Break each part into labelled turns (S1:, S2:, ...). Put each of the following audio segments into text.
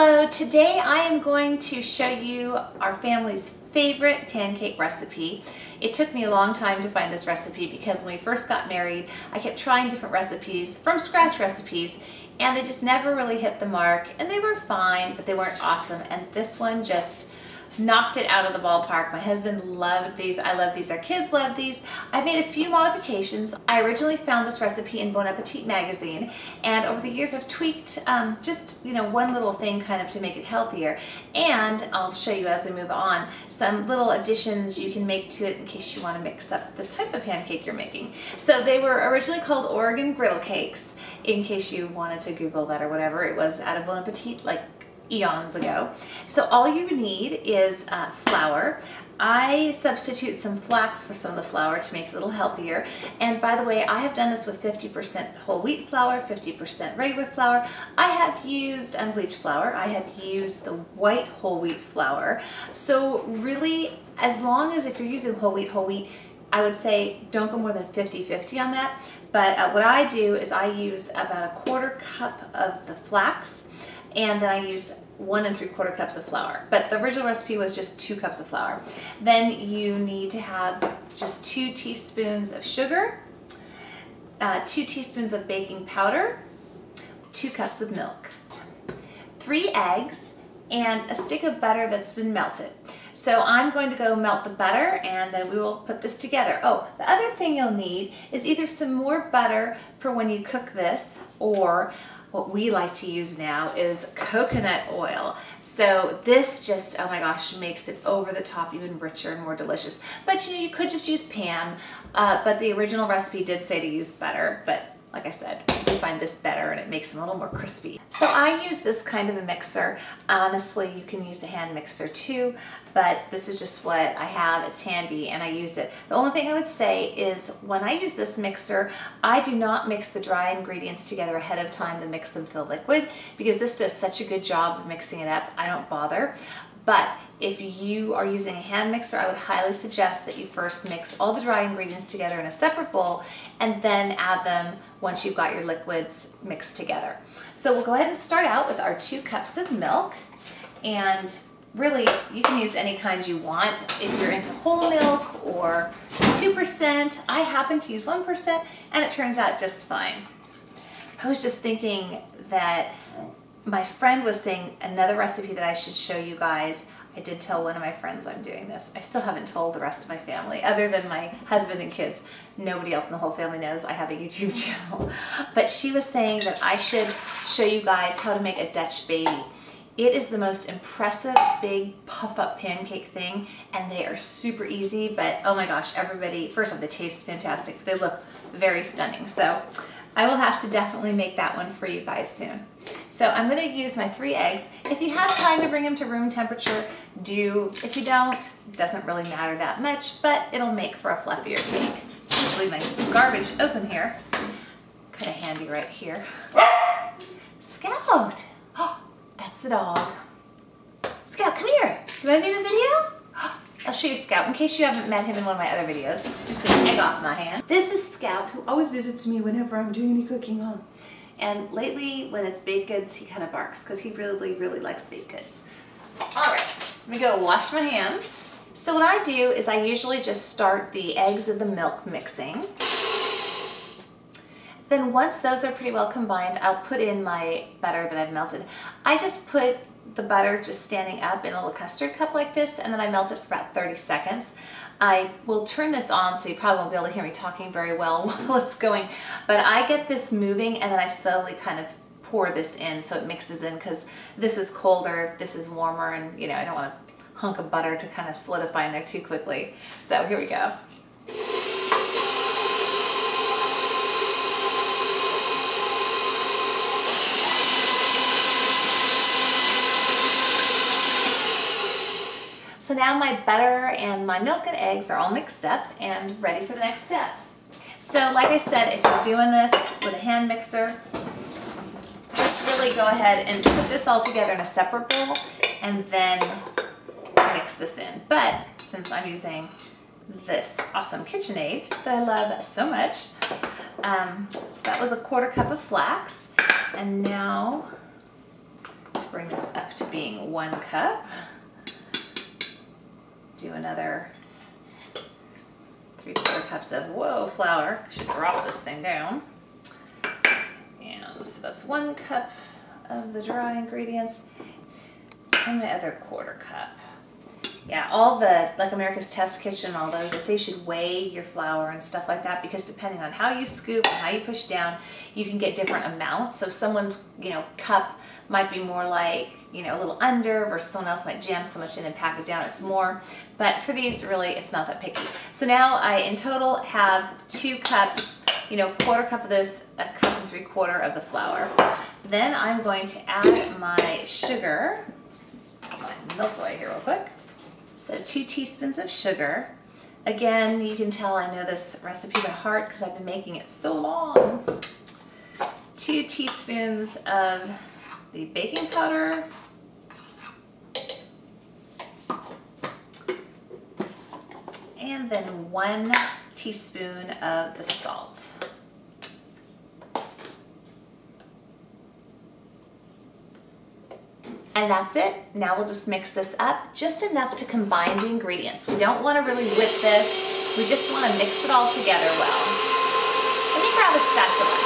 S1: Hello, today I am going to show you our family's favorite pancake recipe. It took me a long time to find this recipe because when we first got married, I kept trying different recipes, from scratch recipes, and they just never really hit the mark, and they were fine, but they weren't awesome, and this one just knocked it out of the ballpark. My husband loved these. I love these. Our kids love these. I made a few modifications. I originally found this recipe in Bon Appetit magazine, and over the years I've tweaked just one little thing kind of to make it healthier, and I'll show you as we move on some little additions you can make to it in case you want to mix up the type of pancake you're making. So they were originally called Oregon Griddle cakes, in case you wanted to Google that or whatever. It was out of Bon Appetit like eons ago. So all you need is flour. I substitute some flax for some of the flour to make it a little healthier. And by the way, I have done this with 50% whole wheat flour, 50% regular flour. I have used unbleached flour. I have used the white whole wheat flour. So really, as long as if you're using whole wheat, I would say don't go more than 50-50 on that. But what I do is I use about 1/4 cup of the flax, and then I use 1 3/4 cups of flour. But the original recipe was just 2 cups of flour. Then you need to have just 2 teaspoons of sugar, 2 teaspoons of baking powder, 2 cups of milk, 3 eggs, and a stick of butter that's been melted. So I'm going to go melt the butter, and then we will put this together. Oh, the other thing you'll need is either some more butter for when you cook this, or what we like to use now is coconut oil. So this just, oh my gosh, makes it over the top even richer and more delicious. But you could just use Pam, but the original recipe did say to use butter, but like I said, we find this better and it makes them a little more crispy. So I use this kind of a mixer. Honestly, you can use a hand mixer too, but this is just what I have. It's handy and I use it. The only thing I would say is when I use this mixer, I do not mix the dry ingredients together ahead of time to mix them to the liquid, because this does such a good job of mixing it up. I don't bother. But if you are using a hand mixer, I would highly suggest that you first mix all the dry ingredients together in a separate bowl and then add them once you've got your liquids mixed together. So we'll go ahead and start out with our 2 cups of milk. And really, you can use any kind you want. If you're into whole milk or 2%, I happen to use 1%, and it turns out just fine. I was just thinking that my friend was saying another recipe that I should show you guys. I did tell one of my friends I'm doing this. I still haven't told the rest of my family, other than my husband and kids. Nobody else in the whole family knows I have a YouTube channel. But she was saying that I should show you guys how to make a Dutch baby. It is the most impressive big puff-up pancake thing, and they are super easy, but oh my gosh, everybody, first of all, they taste fantastic. They look very stunning. So I will have to definitely make that one for you guys soon. So I'm going to use my 3 eggs. If you have time to bring them to room temperature, do. If you don't, it doesn't really matter that much, but it'll make for a fluffier cake. Just leave my garbage open here. Kind of handy right here. Scout! Oh, that's the dog. Scout, come here. You want to be in the video? I'll show you Scout in case you haven't met him in one of my other videos. Just an egg off my hand. This is Scout, who always visits me whenever I'm doing any cooking on. And lately, when it's baked goods, he kind of barks because he really, really likes baked goods. All right, let me go wash my hands. So what I do is I usually just start the eggs and the milk mixing. Then once those are pretty well combined, I'll put in my butter that I've melted. I just put the butter just standing up in a little custard cup like this, and then I melt it for about 30 seconds. I will turn this on so you probably won't be able to hear me talking very well while it's going, but I get this moving and then I slowly kind of pour this in so it mixes in, because this is colder, this is warmer, and I don't want a hunk of butter to kind of solidify in there too quickly. So here we go. So now my butter and my milk and eggs are all mixed up and ready for the next step. So like I said, if you're doing this with a hand mixer, just really go ahead and put this all together in a separate bowl and then mix this in. But since I'm using this awesome KitchenAid that I love so much, so that was 1/4 cup of flax. And now to bring this up to being 1 cup. Do another 3/4 cups of, flour. I should drop this thing down. And so that's 1 cup of the dry ingredients, and my other 1/4 cup. Yeah, all the, like America's Test Kitchen, all those, they say you should weigh your flour and stuff like that, because depending on how you scoop and how you push down, you can get different amounts. So someone's, cup might be more like, a little under, versus someone else might jam so much in and pack it down, it's more. But for these, really, it's not that picky. So now I, in total, have 2 cups, 1/4 cup of this, 1 3/4 cups of the flour. Then I'm going to add my sugar. Put my milk away here real quick. So 2 teaspoons of sugar. Again, you can tell I know this recipe by heart because I've been making it so long. 2 teaspoons of the baking powder. And then 1 teaspoon of the salt. And that's it. Now we'll just mix this up just enough to combine the ingredients. We don't want to really whip this. We just want to mix it all together well. Let me grab a spatula.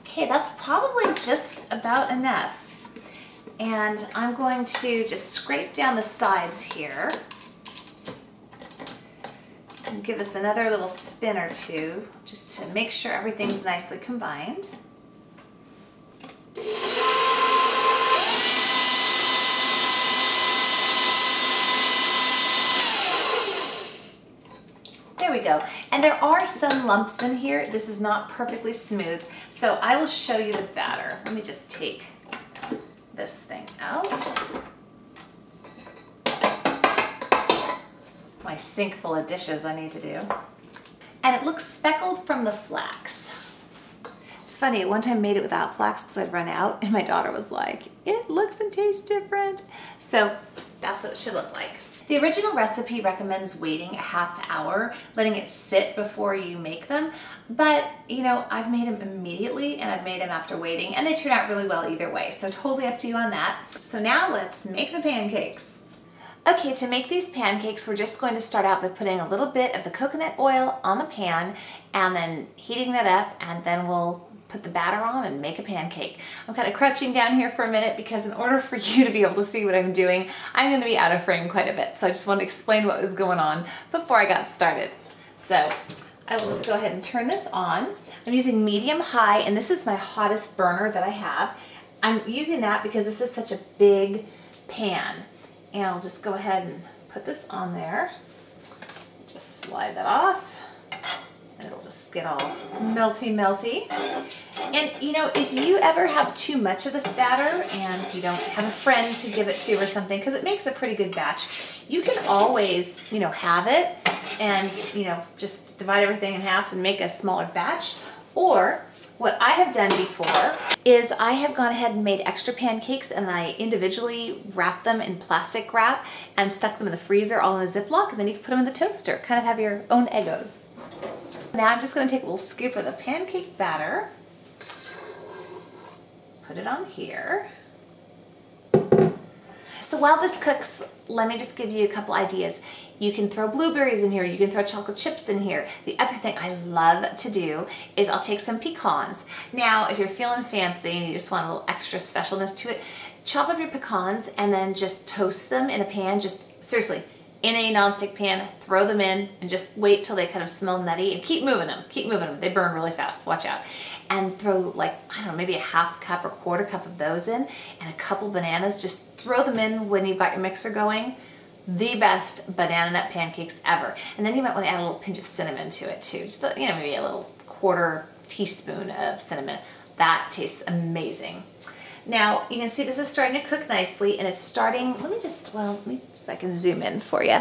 S1: Okay, that's probably just about enough. And I'm going to just scrape down the sides here. Give this another little spin or two just to make sure everything's nicely combined. There we go. And there are some lumps in here. This is not perfectly smooth, so I will show you the batter. Let me just take this thing out. My sink full of dishes I need to do. And it looks speckled from the flax. It's funny, one time I made it without flax because I'd run out, and my daughter was like, it looks and tastes different. So that's what it should look like. The original recipe recommends waiting a ½ hour, letting it sit before you make them. But, I've made them immediately, and I've made them after waiting, and they turn out really well either way. So totally up to you on that. So now let's make the pancakes. Okay, to make these pancakes, we're just going to start out by putting a little bit of the coconut oil on the pan and then heating that up, and then we'll put the batter on and make a pancake. I'm kind of crouching down here for a minute because in order for you to be able to see what I'm doing, I'm going to be out of frame quite a bit. So I just want to explain what was going on before I got started. So I will just go ahead and turn this on. I'm using medium-high, and this is my hottest burner that I have. I'm using that because this is such a big pan. And I'll just go ahead and put this on there. Just slide that off. And it'll just get all melty. And if you ever have too much of this batter and you don't have a friend to give it to or something, because it makes a pretty good batch, you can always, have it and, just divide everything in half and make a smaller batch. Or what I have done before is I have gone ahead and made extra pancakes, and I individually wrapped them in plastic wrap and stuck them in the freezer all in a Ziploc, and then you can put them in the toaster. Kind of have your own Eggos. Now I'm just going to take a little scoop of the pancake batter, put it on here. So while this cooks, let me just give you a couple ideas. You can throw blueberries in here. You can throw chocolate chips in here. The other thing I love to do is I'll take some pecans. Now, if you're feeling fancy and you just want a little extra specialness to it, chop up your pecans and then just toast them in a pan. Just seriously, in a nonstick pan, throw them in and just wait till they kind of smell nutty, and keep moving them. Keep moving them. They burn really fast. Watch out. And throw, like, I don't know, maybe a ½ cup or 1/4 cup of those in, and a couple bananas. Just throw them in when you've got your mixer going. The best banana nut pancakes ever. And then you might want to add a little pinch of cinnamon to it too. Just, maybe a little 1/4 teaspoon of cinnamon. That tastes amazing. Now, you can see this is starting to cook nicely, and it's starting, let me see if I can zoom in for you.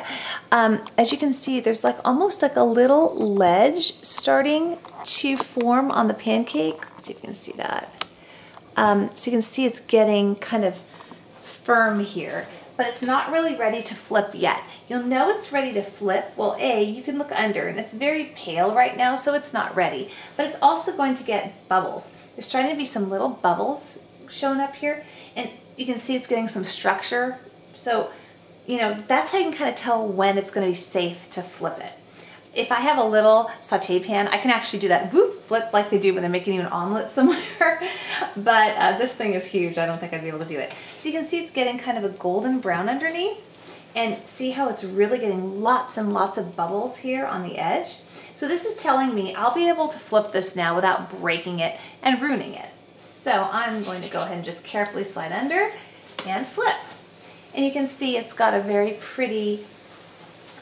S1: As you can see, there's almost like a little ledge starting to form on the pancake. Let's see if you can see that. So you can see it's getting kind of firm here. but it's not really ready to flip yet. You'll know it's ready to flip. Well, you can look under, and it's very pale right now, so it's not ready. But it's also going to get bubbles. There's starting to be some little bubbles showing up here, and you can see it's getting some structure. So, you know, that's how you can kind of tell when it's going to be safe to flip it. If I have a little saute pan, I can actually do that whoop, flip like they do when they're making an omelet somewhere. But this thing is huge. I don't think I'd be able to do it. So you can see it's getting kind of a golden brown underneath. And see how it's really getting lots and lots of bubbles here on the edge? So this is telling me I'll be able to flip this now without breaking it and ruining it. So I'm going to go ahead and just carefully slide under and flip. And you can see it's got a very pretty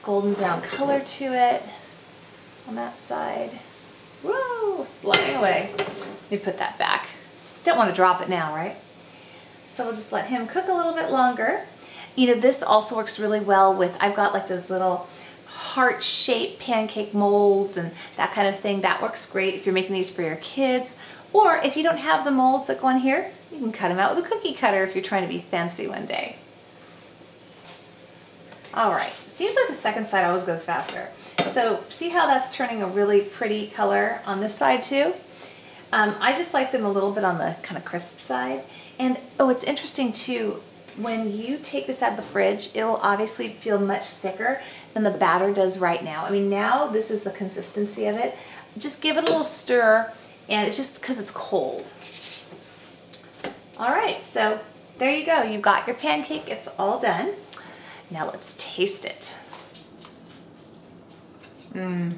S1: golden brown color to it on that side. Whoa, sliding away. Let me put that back. Don't want to drop it now, right? So we'll just let him cook a little bit longer. You know, this also works really well with, I've got like those little heart-shaped pancake molds and that kind of thing. That works great if you're making these for your kids. Or if you don't have the molds that go on here, you can cut them out with a cookie cutter if you're trying to be fancy one day. All right, seems like the second side always goes faster. So see how that's turning a really pretty color on this side too? I just like them a little bit on the kind of crisp side. And oh, it's interesting too, when you take this out of the fridge, it will obviously feel much thicker than the batter does right now. I mean, now this is the consistency of it. Just give it a little stir, and it's just because it's cold. All right, so there you go. You've got your pancake. It's all done. Now let's taste it. I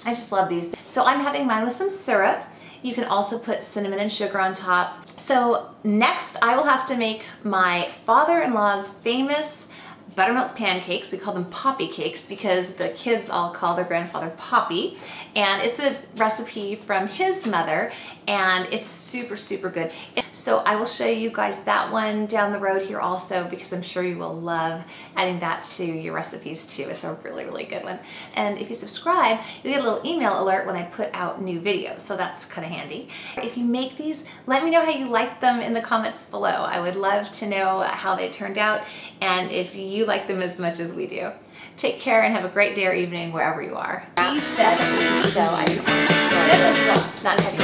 S1: just love these. So I'm having mine with some syrup. You can also put cinnamon and sugar on top. So next I will have to make my father-in-law's famous buttermilk pancakes. We call them Poppy cakes because the kids all call their grandfather Poppy. And it's a recipe from his mother, and it's super, super good. So I will show you guys that one down the road here also, because I'm sure you will love adding that to your recipes too. It's a really, really good one. And if you subscribe, you'll get a little email alert when I put out new videos, so that's kind of handy. If you make these, let me know how you like them in the comments below. I would love to know how they turned out and if you like them as much as we do. Take care and have a great day or evening wherever you are. He said, so I just want to not having